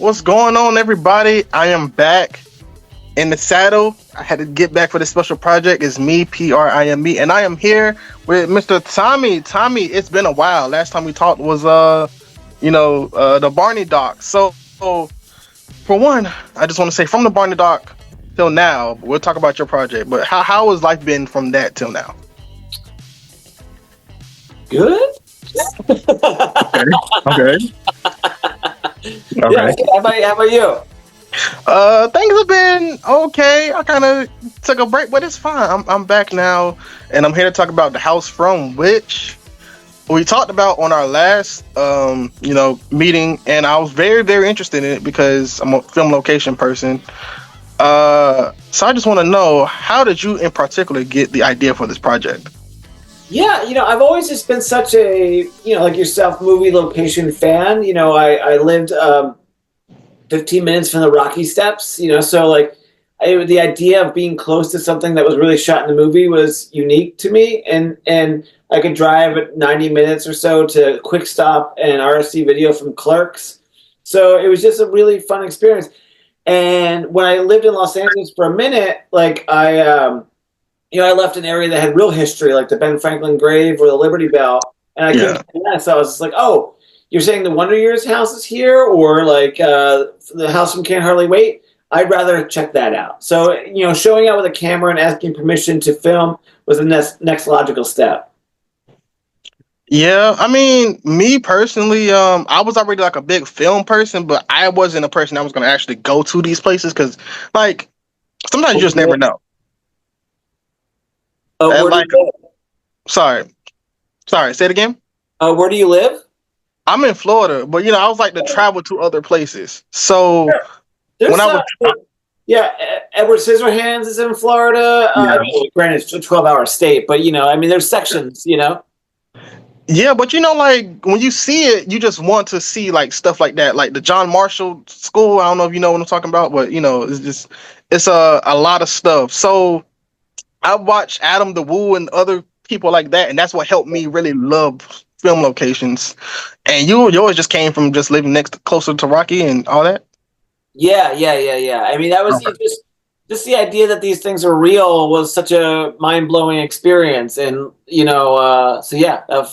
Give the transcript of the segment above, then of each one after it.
What's going on, everybody? I am back in the saddle. I had to get back for this special project. It's me, Prime, and I am here with Mr. Tommy. Tommy, it's been a while. Last time we talked was the Barney doc. So for one, I just want to say from the Barney doc till now, we'll talk about your project. But how has life been from that till now? Good. Okay. Yeah. How about you? Things have been okay. I kind of took a break, but it's fine. I'm back now, and I'm here to talk about the house from which we talked about on our last meeting, and I was very, very interested in it because I'm a film location person. So I just want to know, how did you in particular get the idea for this project? Yeah, I've always just been such a, like yourself, movie location fan. I lived 15 minutes from the Rocky Steps, so like the idea of being close to something that was really shot in the movie was unique to me. And I could drive at 90 minutes or so to Quick Stop and RSC Video from Clerks. So it was just a really fun experience. And when I lived in Los Angeles for a minute, like I left an area that had real history, like the Ben Franklin grave or the Liberty Bell. And I couldn't do that. So I was just like, oh, you're saying the Wonder Years house is here, or like the house from Can't Hardly Wait? I'd rather check that out. So, showing out with a camera and asking permission to film was the next logical step. Yeah, I mean, me personally, I was already like a big film person, but I wasn't a person that was going to actually go to these places because, like, sometimes you just never know. Where do you live? Sorry, say it again. Where do you live? I'm in Florida, but I was like to travel to other places. So when I was, Edward Scissorhands is in Florida. Granted, it's a 12-hour state, but there's sections. Yeah, but like when you see it, you just want to see like stuff like that, like the John Marshall School. I don't know if you know what I'm talking about, but it's a lot of stuff. So I watched Adam the Woo and other people like that, and that's what helped me really love film locations. And yours just came from just living closer to Rocky and all that. Yeah. I mean, that was just the idea that these things are real was such a mind-blowing experience. And for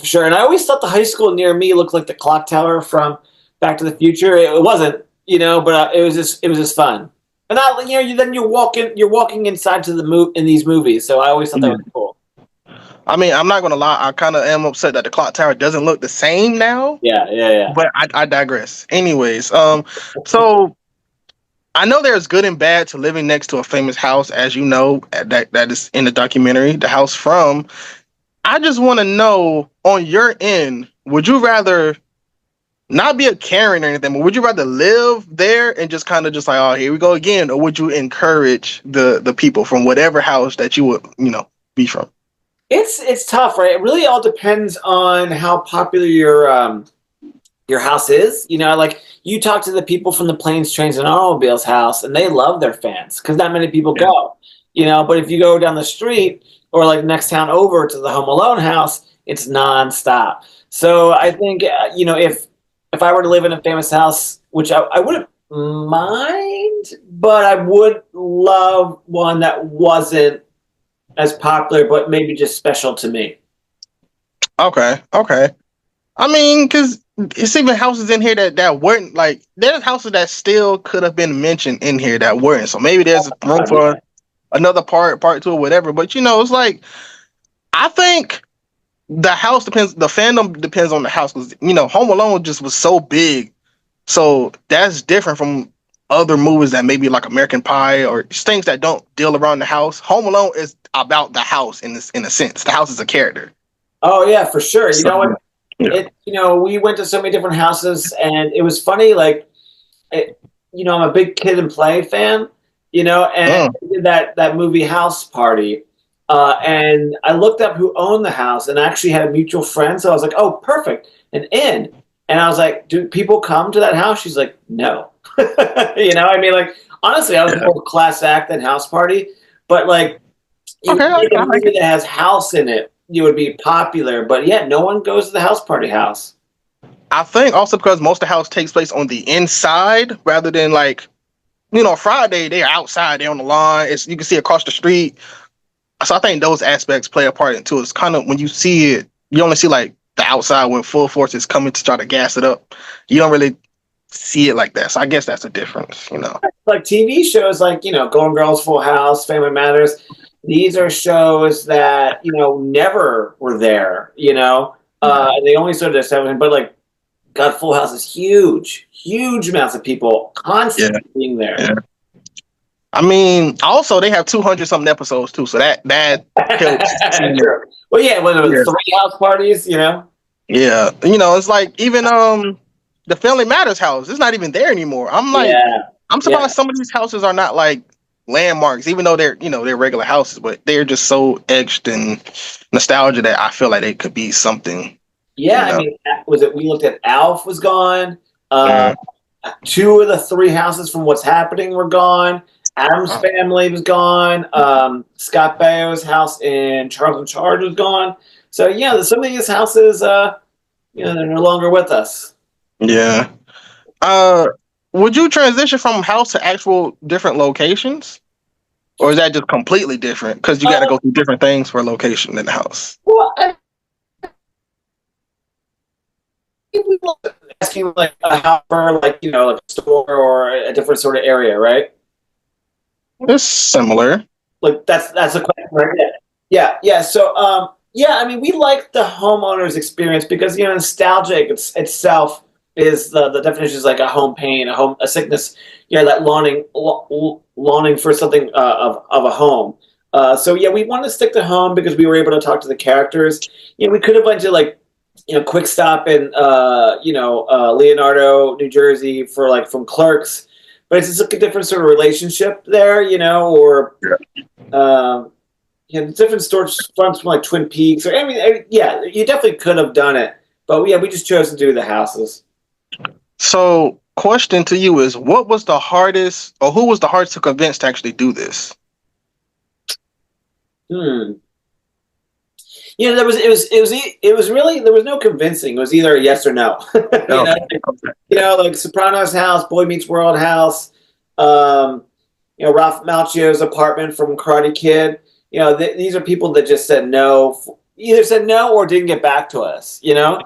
sure. And I always thought the high school near me looked like the clock tower from Back to the Future. It wasn't, but it was just fun. And you're walking inside to in these movies. So I always thought that was cool. I mean, I'm not gonna lie. I kind of am upset that the clock tower doesn't look the same now. Yeah. But I digress. Anyways, so I know there's good and bad to living next to a famous house, as you know, that is in the documentary, The House From. I just want to know, on your end, would you rather not be a Karen or anything, but would you rather live there and just kind of just like, oh, here we go again, or would you encourage the people from whatever house that you would, be from? It's tough, right? It really all depends on how popular your house is. Like you talk to the people from the Planes, Trains, and Automobiles house, and they love their fans because not many people go. But if you go down the street or like next town over to the Home Alone house, it's nonstop. So I think if I were to live in a famous house, which I wouldn't mind, but I would love one that wasn't as popular, but maybe just special to me. Okay. I mean, because it's even houses in here that weren't like, there's houses that still could have been mentioned in here that weren't. So maybe there's room for another part two or whatever. But it's like, I think the house depends, the fandom depends on the house because Home Alone just was so big, so that's different from other movies that maybe like American Pie or things that don't deal around the house. Home Alone is about the house in a sense. The house is a character. Oh yeah, for sure. We went to so many different houses, and it was funny. Like, I'm a big Kid and Play fan. And we did that movie House Party. And I looked up who owned the house and actually had a mutual friend. So I was like, oh, perfect. And I was like, do people come to that house? She's like, no. Like, honestly, I was more class act than House Party. But like, a movie that has house in it, you would be popular. But yeah, no one goes to the House Party house. I think also because most of the house takes place on the inside rather than like Friday they're outside, they're on the lawn. It's you can see across the street. So I think those aspects play a part into it. It's kind of when you see it, you only see like the outside when full force is coming to try to gas it up. You don't really see it like that. So I guess that's a difference. Like TV shows like, Golden Girls, Full House, Family Matters, these are shows that, never were there, they only started at 7, but like, God, Full House is huge, huge amounts of people constantly being there. Yeah. I mean, also they have 200 something episodes too, so that helps. True. Well, yeah, when it was 3 house parties, Yeah, it's like even the Family Matters house. It's not even there anymore. I'm surprised some of these houses are not like landmarks, even though they're regular houses, but they're just so etched in nostalgia that I feel like they could be something. Yeah, I mean, we looked at Alf was gone. 2 of the 3 houses from What's Happening were gone. Adam's Family was gone. Scott Baio's house in Charles in Charge was gone. So yeah, some of these houses, they're no longer with us. Yeah. Would you transition from house to actual different locations, or is that just completely different? Because you got to go through different things for a location in the house. Well, we were asking like a house for like like a store or a different sort of area, right? It's similar. Like that's a question, right? Yeah. So yeah, I mean, we like the homeowner's experience because nostalgia itself is the definition is like a home pain, a sickness, that longing for something of a home. So yeah, we want to stick to home because we were able to talk to the characters. We could have went to like quick stop in Leonardo, New Jersey for like from Clerks, but it's just like a different sort of relationship there, or different storefronts from like Twin Peaks, or yeah, you definitely could have done it, but yeah, we just chose to do the houses. So, question to you is, what was the hardest, or who was the hardest to convince to actually do this? It was really, there was no convincing. It was either a yes or no. Like Sopranos house, Boy Meets World house, Ralph Macchio's apartment from Karate Kid. These are people that just said no, either said no or didn't get back to us. So,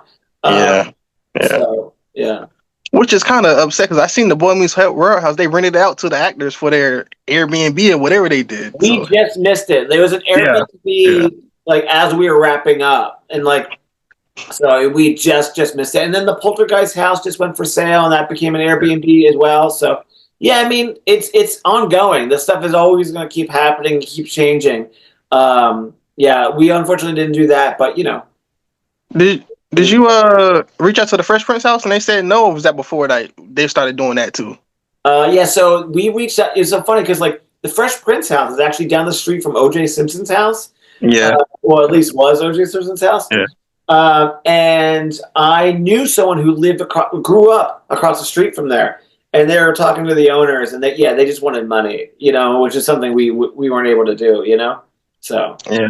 yeah. Which is kind of upset because I seen the Boy Meets World house. They rented it out to the actors for their Airbnb or whatever they did. We just missed it. There was an Airbnb like as we were wrapping up, and like so we just missed it. And then the Poltergeist house just went for sale, and that became an Airbnb as well. So yeah, I mean it's ongoing. This stuff is always going to keep happening, keep changing. Yeah, we unfortunately didn't do that, but Did you reach out to the Fresh Prince house and they said no, or was that before they started doing that too? Yeah, so we reached out. It's so funny because like the Fresh Prince house is actually down the street from O.J. Simpson's house. Yeah. Or at least was O.J. Simpson's house. Yeah. And I knew someone who grew up across the street from there, and they were talking to the owners, and they just wanted money, which is something we weren't able to do, So yeah.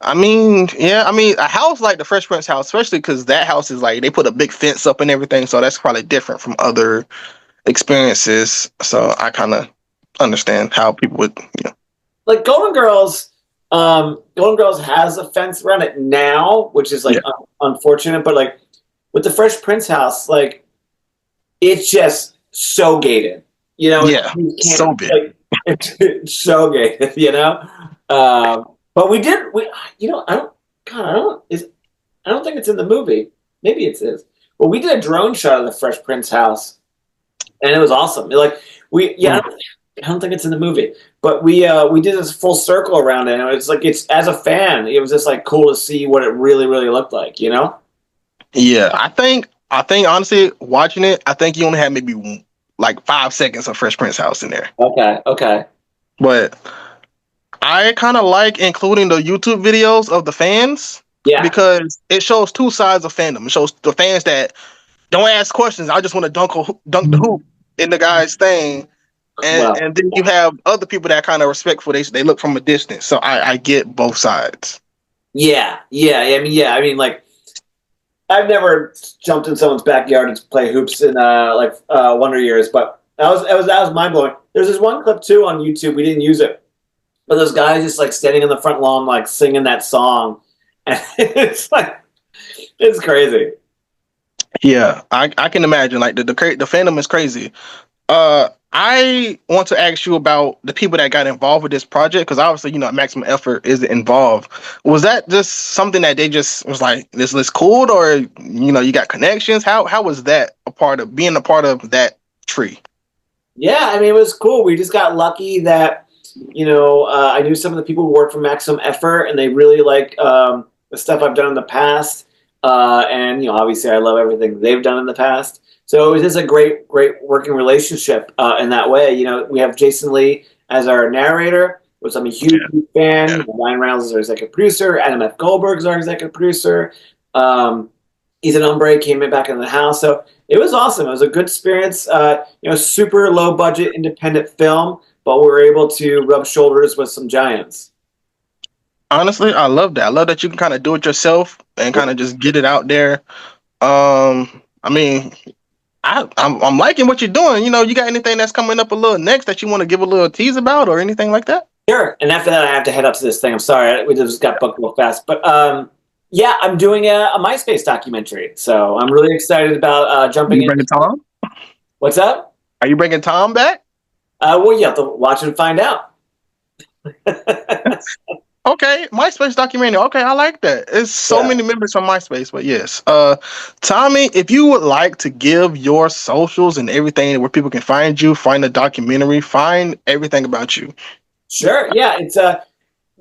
I mean, a house like the Fresh Prince house, especially because that house is like they put a big fence up and everything, so that's probably different from other experiences. So I kind of understand how people would, like Golden Girls. Golden Girls has a fence around it now, which is like unfortunate, but like with the Fresh Prince house, like it's just so gated, so big, like, it's so gated, but I don't think it's in the movie. Maybe it is. Well, we did a drone shot of the Fresh Prince house, and it was awesome. I don't think it's in the movie, but we did this full circle around it, and it's like it's as a fan, it was just like cool to see what it really, really looked like, Yeah, I think honestly, watching it, I think you only had maybe like 5 seconds of Fresh Prince house in there. Okay. But I kind of like including the YouTube videos of the fans, because it shows two sides of fandom. It shows the fans that don't ask questions. I just want to dunk the hoop in the guy's thing. And then you have other people that kind of respectful. They look from a distance. So I get both sides. Yeah. I mean, like I've never jumped in someone's backyard to play hoops in Wonder Years, but that was mind blowing. There's this one clip too on YouTube. We didn't use it, but those guys just like standing on the front lawn, like singing that song, and it's crazy. Yeah, I can imagine. Like the fandom is crazy. I want to ask you about the people that got involved with this project because obviously, maximum effort is involved. Was that just something that they just was like, this looks cool, or you got connections? How was that a part of being a part of that tree? Yeah, I mean, it was cool. We just got lucky that, I knew some of the people who work for Maximum Effort, and they really like the stuff I've done in the past. And, obviously, I love everything they've done in the past. So it was just a great, great working relationship in that way. We have Jason Lee as our narrator, which I'm a huge fan. Yeah. Ryan Reynolds is our executive producer. Adam F. Goldberg is our executive producer. Ethan Umbre came in back in the house. So it was awesome. It was a good experience. Super low budget independent film, but we were able to rub shoulders with some giants. Honestly, I love that. I love that you can kind of do it yourself and kind of just get it out there. I mean, I'm liking what you're doing. You got anything that's coming up a little next that you want to give a little tease about or anything like that? Sure. And after that, I have to head up to this thing. I'm sorry, we just got booked real fast. But yeah, I'm doing a MySpace documentary, so I'm really excited about jumping You bringing in. Tom? What's up? Are you bringing Tom back? Well, you have to watch and find out. Okay, MySpace documentary. Okay, I like that. It's so many members from MySpace, but yes. Tommy, if you would like to give your socials and everything where people can find you, find the documentary, find everything about you. Sure. Yeah, it's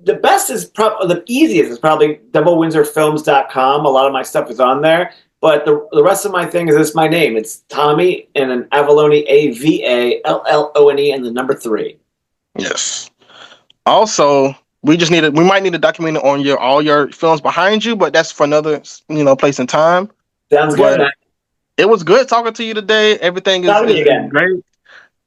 the best is probably the easiest is probably doublewindsorfilms.com. A lot of my stuff is on there, but the rest of my thing is just my name. It's Tommy and an Avallone, Avallone, and the number 3. Yes. Also, we might need a documentary on all your films behind you, but that's for another place and time. Sounds good, man. It was good talking to you today. Everything is great.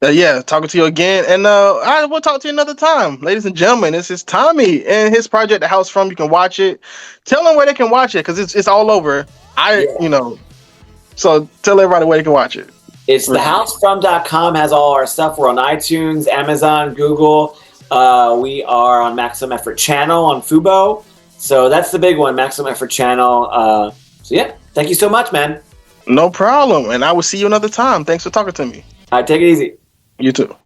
Yeah, talking to you again, and I will talk to you another time, ladies and gentlemen. This is Tommy and his project, The House From. You can watch it. Tell them where they can watch it because it's all over. So tell everybody where they can watch it. It's thehousefrom.com has all our stuff. We're on iTunes, Amazon, Google. We are on Maximum Effort Channel on Fubo. So that's the big one, Maximum Effort Channel. So yeah, thank you so much, man. No problem, and I will see you another time. Thanks for talking to me. All right, take it easy. You too.